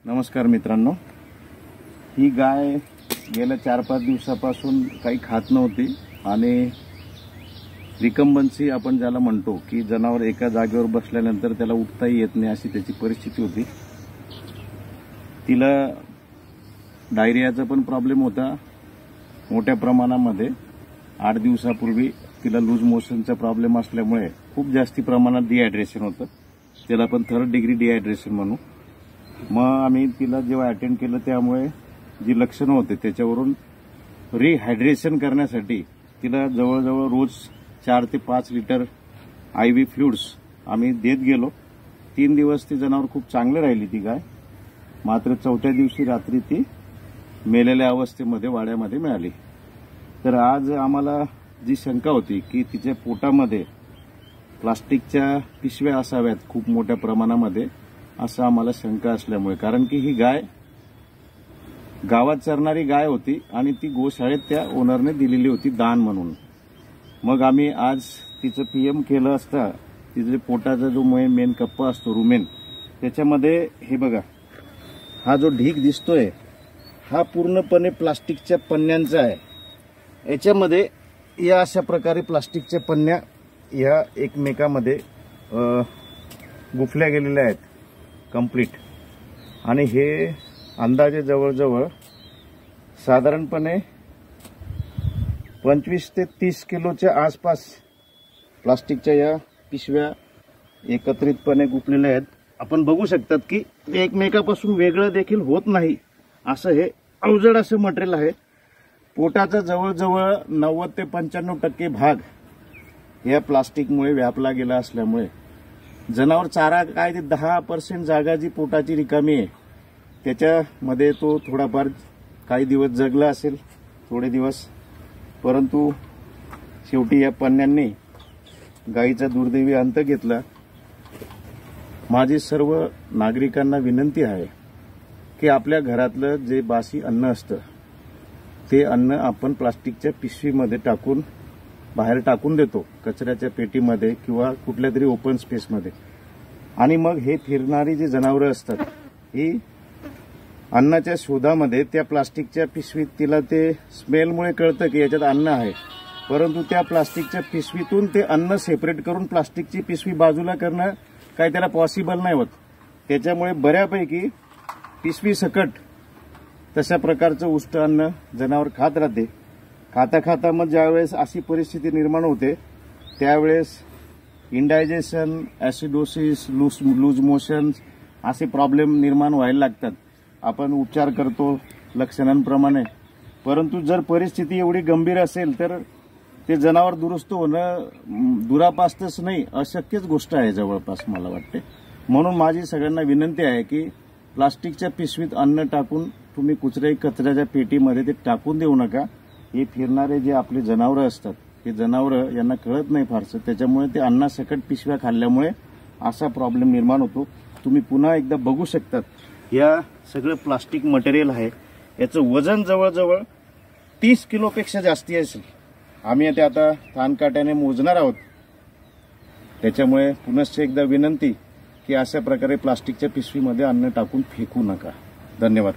नमस्कार मित्रांनो, ही गाय गेल्या 4-5 दिवसापासून काही खात नव्हती आणि रिकम्बन्सी आपण ज्याला म्हणतो की जनावर एका जागेवर बसल्यानंतर त्याला उठताही येत नाही अशी त्याची परिस्थिती होती। तिला डायरियाचा पण प्रॉब्लेम होता मोठ्या प्रमाणामध्ये। 8 दिवसापूर्वी तिला लूज मोशनचा प्रॉब्लेम असल्यामुळे खूप जास्ती प्रमाणात डिहायड्रेशन होतं, त्याला आपण 3rd डिग्री डिहायड्रेशन म्हणू। मग आम्ही तिला जेव्हा अटेंड केलं त्यामुळे जी लक्षणं होते त्याच्यावरून रिहायड्रेशन करण्यासाठी तिला जवळजवळ रोज 4 ते 5 लिटर IV फ्लुइड्स आम्ही देत गेलो। 3 दिवस ती जनावर खूप चांगली राहिली ती गाय, मात्र 4थ्या दिवशी रात्री ती मेलेल्या अवस्थेमध्ये वाड्यामध्ये मिळाली। तर आज आम्हाला जी शंका होती की तिच्या पोटामध्ये प्लास्टिकच्या पिशव्या असाव्यात खूप मोठ्या प्रमाणामध्ये, असं आम्हाला शंका असल्यामुळे, कारण की ही गाय गावात चरणारी गाय होती आणि ती गोशाळेत त्या ओनरने दिलेली होती दान म्हणून। मग आम्ही आज तिचं PM केलं असता तिचे पोटाचा जो मेन कप्पा असतो रुमेन, त्याच्यामध्ये हे बघा, हा जो ढीग दिसतोय हा पूर्णपणे प्लास्टिकच्या पन्न्यांचा आहे। याच्यामध्ये या अशा प्रकारे प्लास्टिकच्या पन्न्या या एकमेकांमध्ये गुफल्या गेलेल्या आहेत कंप्लीट, आणि हे अंदाजे जवळजवळ साधारणपणे 25 ते 30 किलोच्या आसपास प्लास्टिकच्या या पिशव्या एकत्रितपणे गुफलेल्या आहेत। आपण बघू शकतात की एकमेकापासून वेगळं देखील होत नाही असं हे अवजड असं मटेरियल आहे। पोटाचा जवळजवळ 90 ते 95% भाग या प्लास्टिकमुळे व्यापला गेला असल्यामुळे जनावर चारा काय ते 10% जागा जी पोटाची रिकामी आहे त्याच्यामध्ये तो थोडाफार काही दिवस जगला असेल, थोडे दिवस, परंतु शेवटी या पन्न्यांनी गायीचा दुर्दैवी अंत घेतला। माझी सर्व नागरिकांना विनंती आहे की आपल्या घरातलं जे बासी अन्न असतं ते अन्न आपण प्लास्टिकच्या पिशवीमध्ये टाकून बाहेर टाकून देतो, कचऱ्याच्या पेटीमध्ये किंवा कुठल्या तरी ओपन स्पेसमध्ये, आणि मग हे फिरणारी जी जनावरं असतात ही अन्नाच्या शोधामध्ये त्या प्लास्टिकच्या पिशवीत, तिला ते स्मेलमुळे कळतं की याच्यात अन्न आहे, परंतु त्या प्लास्टिकच्या पिशवीतून ते अन्न सेपरेट करून प्लास्टिकची पिशवी बाजूला करणं काही त्याला पॉसिबल नाही होत। त्याच्यामुळे बऱ्यापैकी पिशवी सकट तशा प्रकारचं उष्ट अन्न जनावर खात राहते। खाता खाता मग ज्यावेळेस अशी परिस्थिती निर्माण होते त्यावेळेस इंडायजेशन, ॲसिडोसिस, लूज मोशन असे प्रॉब्लेम निर्माण व्हायला लागतात। आपण उपचार करतो लक्षणांप्रमाणे, परंतु जर परिस्थिती एवढी गंभीर असेल तर ते जनावर दुरुस्त होणं दुरापास्तच नाही, अशक्यच गोष्ट आहे जवळपास मला वाटते। म्हणून माझी सगळ्यांना विनंती आहे की प्लास्टिकच्या पिशवीत अन्न टाकून तुम्ही कुठल्याही कचऱ्याच्या पेटीमध्ये ते टाकून देऊ नका। हे फिरणारे जे आपले जनावरं असतात हे जनावरं यांना कळत नाही फारसं, त्याच्यामुळे ते अन्नासकट पिशव्या खाल्ल्यामुळे असा प्रॉब्लेम निर्माण होतो। तुम्ही पुन्हा एकदा बघू शकतात, या सगळं प्लास्टिक मटेरियल आहे, याचं वजन जवळजवळ 30 किलोपेक्षा जास्ती असेल। आम्ही ते आता कानकाट्याने मोजणार आहोत। त्याच्यामुळे पुनश्च एकदा विनंती की अशा प्रकारे प्लास्टिकच्या पिशवीमध्ये अन्न टाकून फेकू नका। धन्यवाद।